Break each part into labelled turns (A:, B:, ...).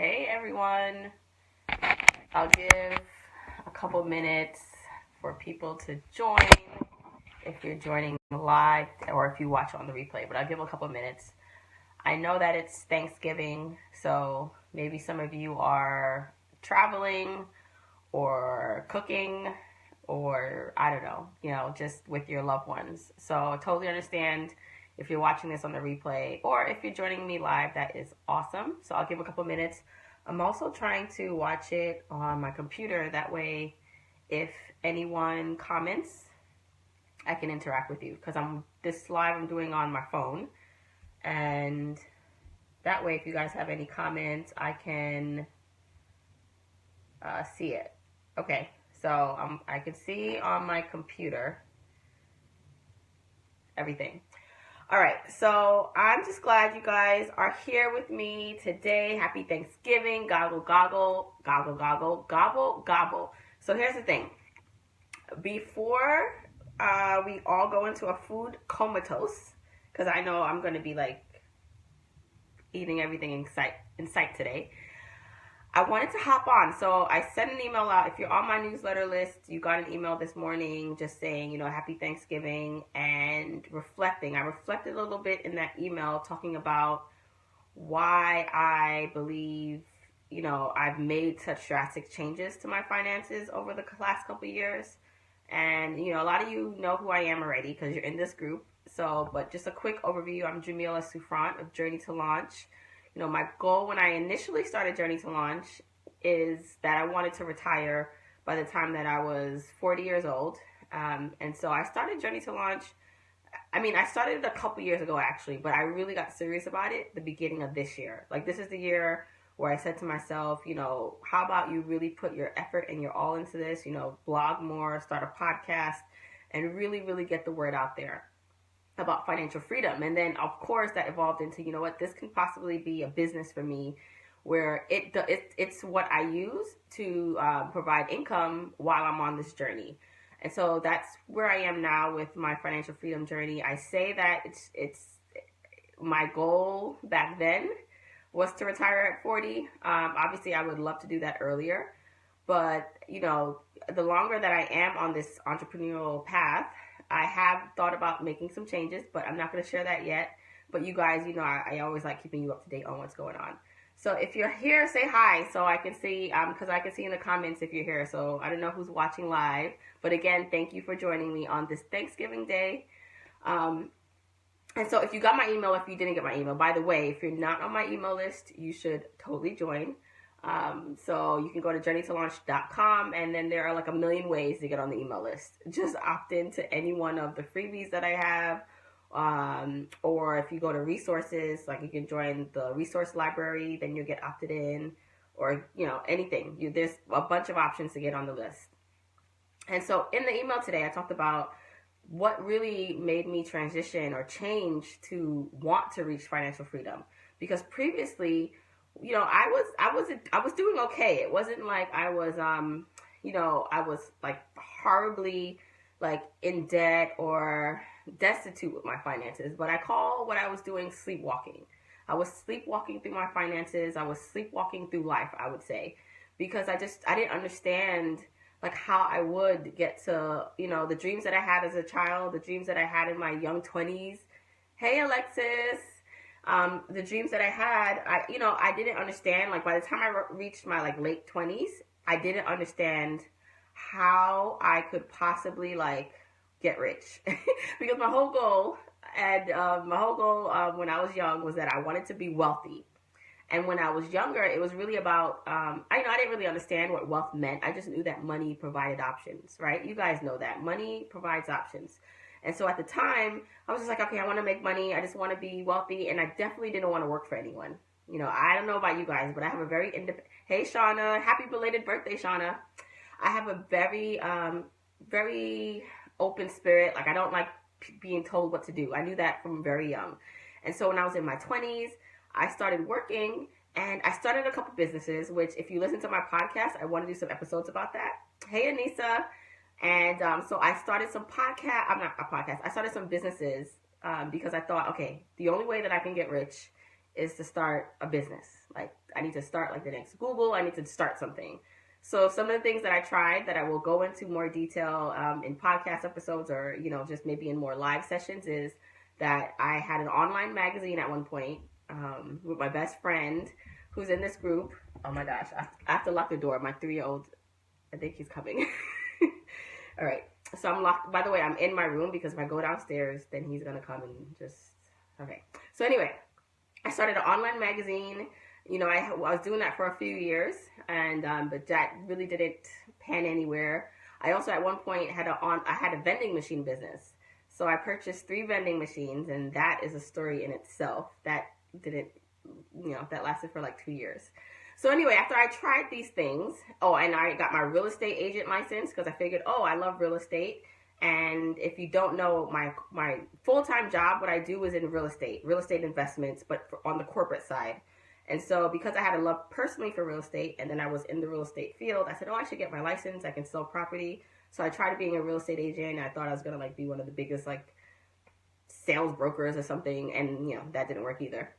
A: Hey everyone, I'll give a couple minutes for people to join if you're joining live or if you watch on the replay, but I'll give a couple minutes. I know that it's Thanksgiving, so maybe some of you are traveling or cooking or I don't know, just with your loved ones. So I totally understand if you're watching this on the replay or if you're joining me live, that is awesome. So I'll give a couple minutes. I'm also trying to watch it on my computer. That way, if anyone comments, I can interact with you because this live I'm doing on my phone. And that way, if you guys have any comments, I can see it. Okay, so I can see on my computer everything. All right, so I'm just glad you guys are here with me today. Happy Thanksgiving. Gobble, gobble, gobble, gobble, gobble, gobble. So here's the thing. Before we all go into a food comatose, because I know I'm going to be like eating everything in sight today, I wanted to hop on. So I sent an email out. If you're on my newsletter list, you got an email this morning just saying, happy Thanksgiving and reflecting. I reflected a little bit in that email talking about why I believe, I've made such drastic changes to my finances over the last couple of years. And, a lot of you know who I am already because you're in this group. So, but just a quick overview. I'm Jamila Souffrant of Journey to Launch. My goal when I initially started Journey to Launch is that I wanted to retire by the time that I was 40 years old. And so I started Journey to Launch. I started it a couple years ago actually, but I really got serious about it the beginning of this year. Like this is the year where I said to myself, how about you really put your effort and your all into this, blog more, start a podcast, and really, really get the word out there about financial freedom. And then of course that evolved into, this can possibly be a business for me where it's what I use to provide income while I'm on this journey. And so that's where I am now with my financial freedom journey. I say that it's my goal back then was to retire at 40. Obviously I would love to do that earlier, but the longer that I am on this entrepreneurial path, I have thought about making some changes, but I'm not going to share that yet. But you guys, I always like keeping you up to date on what's going on. So if you're here, say hi so I can see, because I can see in the comments if you're here. So I don't know who's watching live. But again, thank you for joining me on this Thanksgiving Day. And so if you got my email, if you didn't get my email, by the way, if you're not on my email list, you should totally join. So you can go to journeytolaunch.com and then there are like a million ways to get on the email list. Just opt into any one of the freebies that I have. Or if you go to resources, like you can join the resource library, then you'll get opted in or, anything. There's a bunch of options to get on the list. And so in the email today, I talked about what really made me transition or change to want to reach financial freedom. Because previously, I was doing okay. It wasn't like I was, I was like horribly like in debt or destitute with my finances, but I call what I was doing sleepwalking. I was sleepwalking through my finances. I was sleepwalking through life, I would say, because I didn't understand like how I would get to, the dreams that I had as a child, the dreams that I had in my young 20s. Hey, Alexis. The dreams that I had, I didn't understand, like by the time I reached my like late 20s, I didn't understand how I could possibly like get rich because my whole goal when I was young was that I wanted to be wealthy. And when I was younger, it was really about, I didn't really understand what wealth meant. I just knew that money provided options, right? You guys know that money provides options. And so at the time, I was just like, okay, I want to make money. I just want to be wealthy. And I definitely didn't want to work for anyone. I don't know about you guys, but I have a very Hey, Shauna. Happy belated birthday, Shauna. I have a very, very open spirit. Like, I don't like being told what to do. I knew that from very young. And so when I was in my 20s, I started working and I started a couple businesses, which if you listen to my podcast, I want to do some episodes about that. Hey, Anissa. And so I started some I started some businesses because I thought, okay, the only way that I can get rich is to start a business. Like, I need to start like the next Google. I need to start something. So some of the things that I tried that I will go into more detail in podcast episodes, or, just maybe in more live sessions, is that I had an online magazine at one point with my best friend who's in this group. Oh my gosh, I have to lock the door. My 3-year-old, I think he's coming. All right. So I'm locked. By the way, I'm in my room because if I go downstairs, then he's going to come and just, okay. So anyway, I started an online magazine. I was doing that for a few years, and but that really didn't pan anywhere. I also at one point had a vending machine business. So I purchased 3 vending machines, and that is a story in itself. That didn't, that lasted for like 2 years. So anyway, after I tried these things, and I got my real estate agent license because I figured, I love real estate. And if you don't know, my full-time job, what I do is in real estate investments, but on the corporate side. And so because I had a love personally for real estate, and then I was in the real estate field, I said, I should get my license. I can sell property. So I tried being a real estate agent. I thought I was going to be one of the biggest sales brokers or something. And, that didn't work either.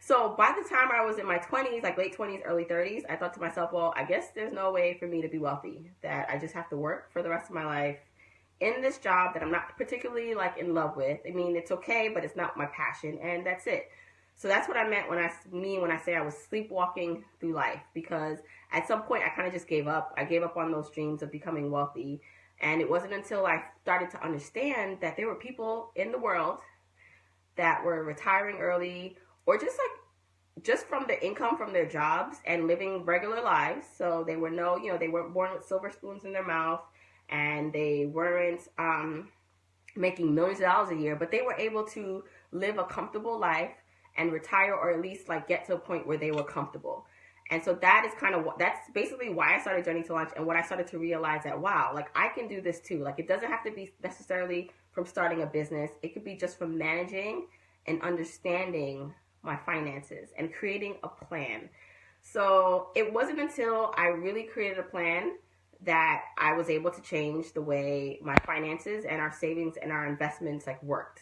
A: So by the time I was in my 20s, late 20s, early 30s, I thought to myself, well, I guess there's no way for me to be wealthy, that I just have to work for the rest of my life in this job that I'm not particularly in love with. I mean, it's okay, but it's not my passion, and that's it. So that's what I meant when I say I was sleepwalking through life, because at some point I kind of just gave up. I gave up on those dreams of becoming wealthy. And it wasn't until I started to understand that there were people in the world that were retiring early, or just from the income from their jobs and living regular lives. So they were they weren't born with silver spoons in their mouth, and they weren't making millions of dollars a year, but they were able to live a comfortable life and retire, or at least get to a point where they were comfortable. And so that's basically why I started Journey to Launch, and what I started to realize that, wow, I can do this too. It doesn't have to be necessarily from starting a business. It could be just from managing and understanding my finances and creating a plan. So it wasn't until I really created a plan that I was able to change the way my finances and our savings and our investments worked.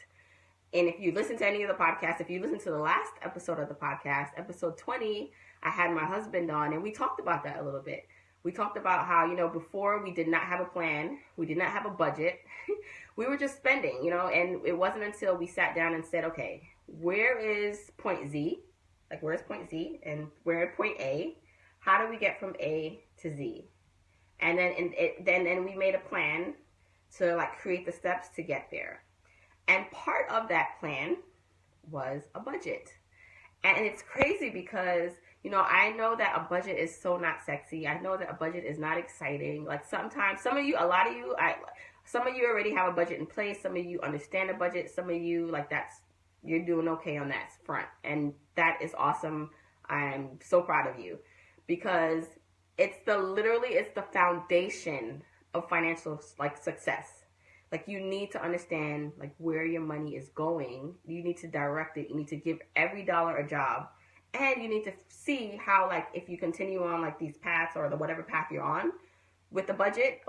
A: And if you listen to any of the podcasts, if you listen to the last episode of the podcast, episode 20, I had my husband on, and we talked about that a little bit. We talked about how, before we did not have a plan, we did not have a budget, we were just spending, and it wasn't until we sat down and said, okay, where is point Z? Where's point Z? And where is point A? How do we get from A to Z? And then we made a plan to create the steps to get there. And part of that plan was a budget. And it's crazy because, I know that a budget is so not sexy. I know that a budget is not exciting. Sometimes, some of you already have a budget in place. Some of you understand a budget. Some of you, you're doing okay on that front. And that is awesome. I'm so proud of you, because it's the foundation of financial success. You need to understand where your money is going. You need to direct it. You need to give every dollar a job, and you need to see how if you continue on these paths, or whatever path you're on with the budget,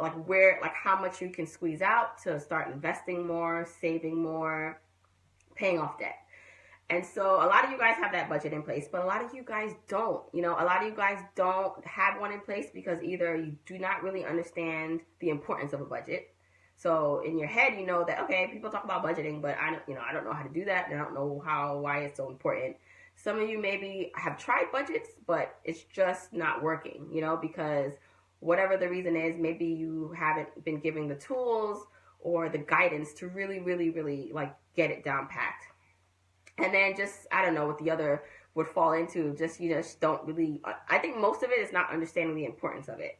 A: how much you can squeeze out to start investing more, saving more, paying off debt. And so a lot of you guys have that budget in place, but a lot of you guys don't. A lot of you guys don't have one in place because either you do not really understand the importance of a budget. So in your head, that, okay, people talk about budgeting, but I don't know how to do that, and I don't know why it's so important. Some of you maybe have tried budgets, but it's just not working, because whatever the reason is, maybe you haven't been given the tools or the guidance to really, really, really get it down packed. And then I don't know what the other would fall into. You just don't really, I think most of it is not understanding the importance of it.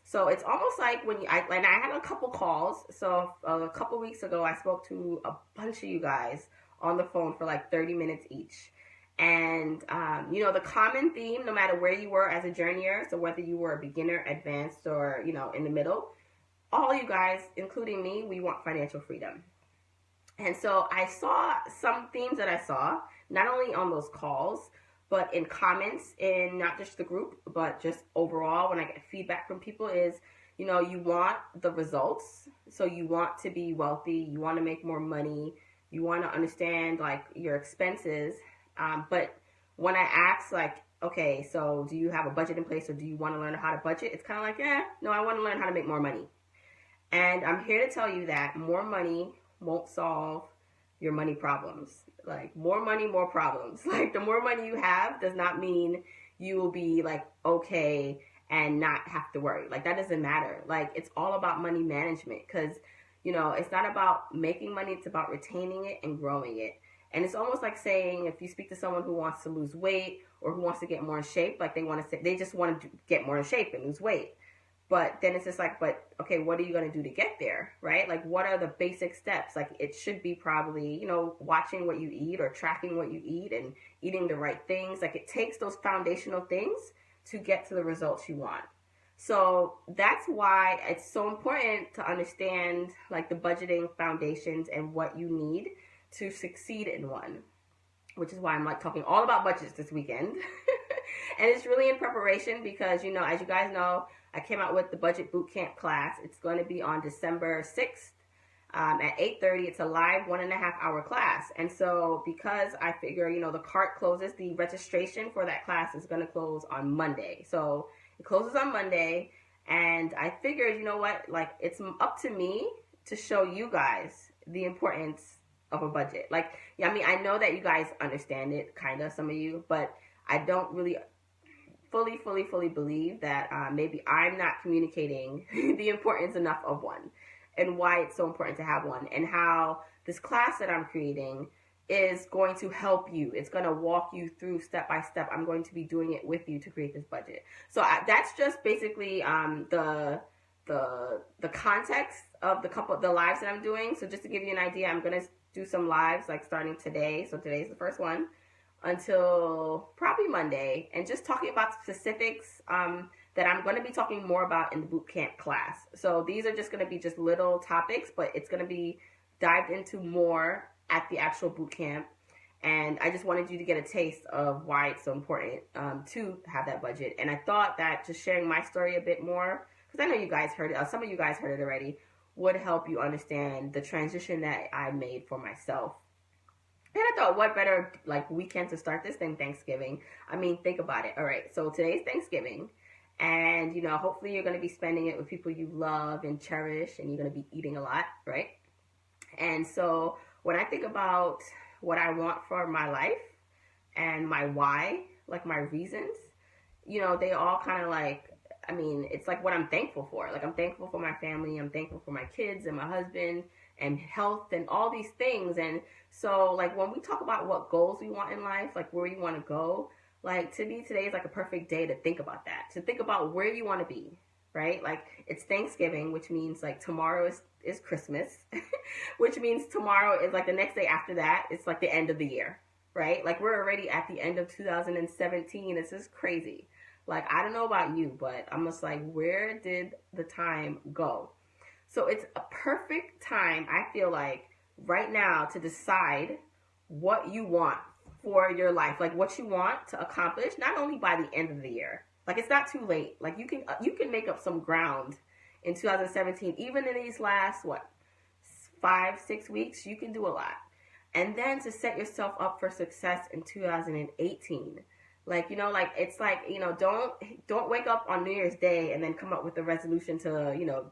A: So it's almost like when I had a couple calls. So a couple weeks ago, I spoke to a bunch of you guys on the phone for 30 minutes each. And, the common theme, no matter where you were as a journeyer, so whether you were a beginner, advanced, or, in the middle, all you guys, including me, we want financial freedom. And so I saw some themes that I saw, not only on those calls, but in comments in not just the group, but just overall when I get feedback from people is, you want the results. So you want to be wealthy, you want to make more money, you want to understand your expenses. But when I ask, like, okay, so do you have a budget in place or do you want to learn how to budget? It's kind of like, no, I want to learn how to make more money. And I'm here to tell you that more money won't solve your money problems. Like, more money, more problems. Like, the more money you have does not mean you will be, like, okay and not have to worry. Like, that doesn't matter. Like, it's all about money management, because, it's not about making money, it's about retaining it and growing it. And it's almost like saying, if you speak to someone who wants to lose weight or who wants to get more in shape, like, they just want to get more in shape and lose weight. But then it's just like, but okay, what are you going to do to get there, right? Like, what are the basic steps? Like, it should be probably, watching what you eat or tracking what you eat and eating the right things. Like, it takes those foundational things to get to the results you want. So that's why it's so important to understand, like, the budgeting foundations and what you need to succeed in one, which is why I'm, like, talking all about budgets this weekend. And it's really in preparation because, as you guys know, I came out with the Budget Bootcamp class. It's going to be on December 6th at 8:30. It's a live 1.5-hour class. And so because I figure, the cart closes, the registration for that class is going to close on Monday. So it closes on Monday. And I figured, like, it's up to me to show you guys the importance of a budget. Like, I know that you guys understand it, kind of, some of you, but I don't really fully believe that maybe I'm not communicating the importance enough of one and why it's so important to have one, and how this class that I'm creating is going to help you. It's going to walk you through step by step. I'm going to be doing it with you to create this budget. So that's just basically the context of the lives that I'm doing. So just to give you an idea, I'm going to do some lives, like, starting today. So today's the first one, until probably Monday, and just talking about specifics that I'm going to be talking more about in the bootcamp class. So these are just going to be just little topics, but it's going to be dived into more at the actual bootcamp. And I just wanted you to get a taste of why it's so important to have that budget. And I thought that just sharing my story a bit more, because I know you guys heard it, some of you guys heard it already, would help you understand the transition that I made for myself. And I thought, what better, like, weekend to start this than Thanksgiving? I mean, think about it. All right, so today's Thanksgiving, and, hopefully you're going to be spending it with people you love and cherish, and you're going to be eating a lot, right? And so when I think about what I want for my life and my why, like, my reasons, they all kind of, like, it's like what I'm thankful for. Like, I'm thankful for my family. I'm thankful for my kids and my husband and health and all these things. And so, like, when we talk about what goals we want in life, like, where you want to go, like, to me, today is like a perfect day to think about that, to think about where you want to be, right? Like, it's Thanksgiving, which means, like, tomorrow is Christmas, which means tomorrow is, like, the next day after that, it's like the end of the year, right? Like, we're already at the end of 2017. This is crazy. Like, I don't know about you, but I'm just like, where did the time go? So it's a perfect time, I feel like, right now to decide what you want for your life, like what you want to accomplish, not only by the end of the year. Like, it's not too late. Like, you can make up some ground in 2017, even in these last, 5-6 weeks, you can do a lot. And then to set yourself up for success in 2018. Like, it's like, don't wake up on New Year's Day and then come up with a resolution to,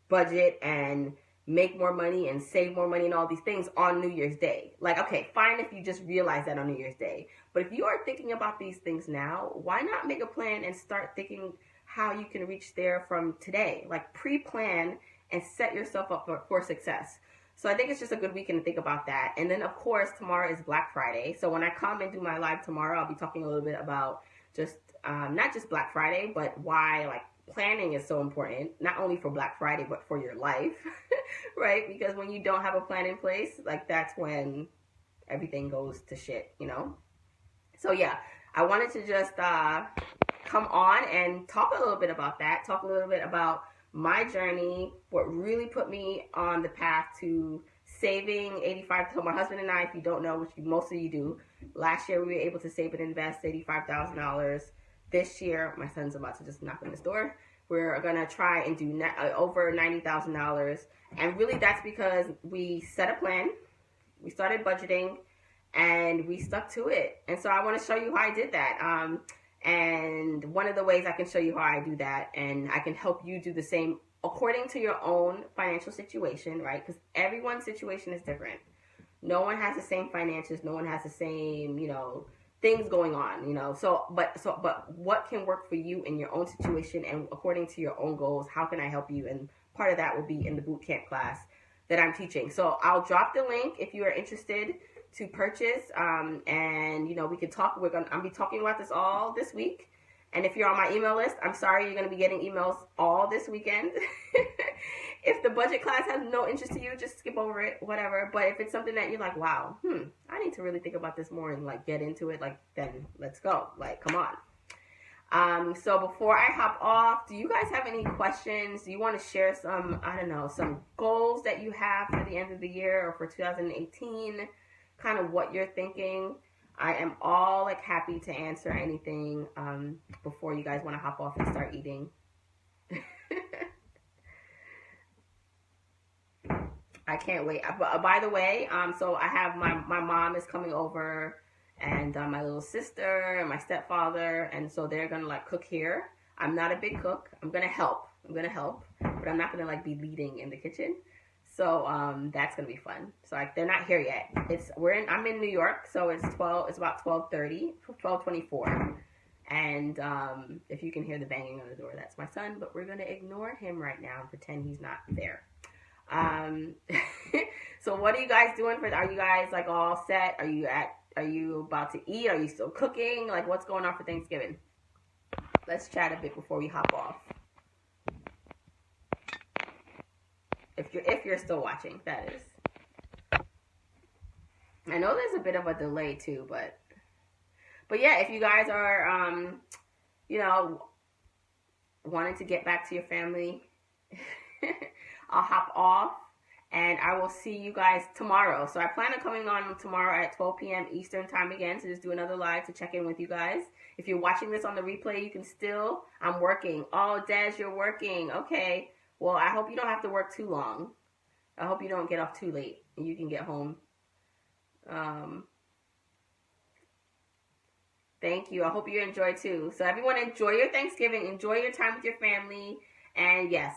A: budget and make more money and save more money and all these things on New Year's Day. Like, okay, fine if you just realize that on New Year's Day. But if you are thinking about these things now, why not make a plan and start thinking how you can reach there from today? Like, pre-plan and set yourself up for success. So I think it's just a good weekend to think about that. And then, of course, tomorrow is Black Friday. So when I come and do my live tomorrow, I'll be talking a little bit about just not just Black Friday, but why, like, planning is so important, not only for Black Friday, but for your life, right? Because when you don't have a plan in place, like, that's when everything goes to shit, So yeah, I wanted to just come on and talk a little bit about that, talk a little bit about my journey, what really put me on the path to saving $85,000. So my husband and I, if you don't know, which most of you do, last year we were able to save and invest $85,000. This year, my son's about to just knock on this door. We're going to try and do over $90,000. And really, that's because we set a plan. We started budgeting. and we stuck to it. And so I want to show you how I did that. And one of the ways I can show you how I do that, and I can help you do the same according to your own financial situation, right? Because everyone's situation is different. No one has the same finances. No one has the same, things going on, but what can work for you in your own situation and according to your own goals? How can I help you? And part of that will be in the boot camp class that I'm teaching. So I'll drop the link if you are interested to purchase, and we can talk. I'll be talking about this all this week. And if you're on my email list, I'm sorry, you're going to be getting emails all this weekend. If the budget class has no interest to you, just skip over it, whatever. But if it's something that you're like, wow, I need to really think about this more and get into it, then let's go. Come on. So before I hop off, do you guys have any questions? Do you want to share some, some goals that you have for the end of the year or for 2018? Kind of what you're thinking. I am all happy to answer anything before you guys want to hop off and start eating. I can't wait. By the way, so I have my mom is coming over, and my little sister and my stepfather, and so they're gonna cook here. I'm not a big cook. I'm gonna help, but I'm not gonna be leading in the kitchen. So that's gonna be fun. So they're not here yet. I'm in New York, so it's about 12:24. And if you can hear the banging on the door, that's my son. But we're gonna ignore him right now and pretend he's not there. So what are you guys doing are you guys all set? Are you about to eat? Are you still cooking? What's going on for Thanksgiving? Let's chat a bit before we hop off. If you're still watching, that is. I know there's a bit of a delay too, but yeah, if you guys are wanting to get back to your family, I'll hop off and I will see you guys tomorrow. So I plan on coming on tomorrow at 12 p.m. Eastern time again to just do another live to check in with you guys. If you're watching this on the replay, you can I'm working. Oh, Des, you're working. Okay. Well, I hope you don't have to work too long. I hope you don't get off too late and you can get home. Thank you. I hope you enjoy too. So everyone, enjoy your Thanksgiving. Enjoy your time with your family. And yes,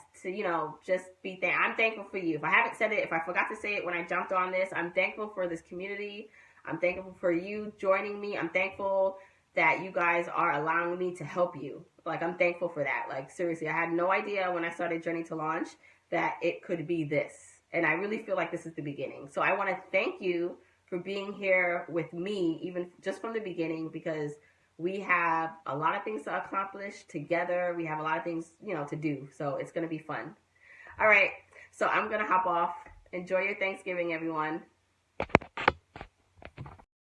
A: just I'm thankful for you. If I haven't said it, if I forgot to say it when I jumped on this, I'm thankful for this community. I'm thankful for you joining me. I'm thankful that you guys are allowing me to help you. I'm thankful for that. Seriously, I had no idea when I started Journey to Launch that it could be this. And I really feel like this is the beginning. So I want to thank you for being here with me, even just from the beginning, because we have a lot of things to accomplish together. We have a lot of things, to do. So it's going to be fun. All right. So I'm going to hop off. Enjoy your Thanksgiving, everyone.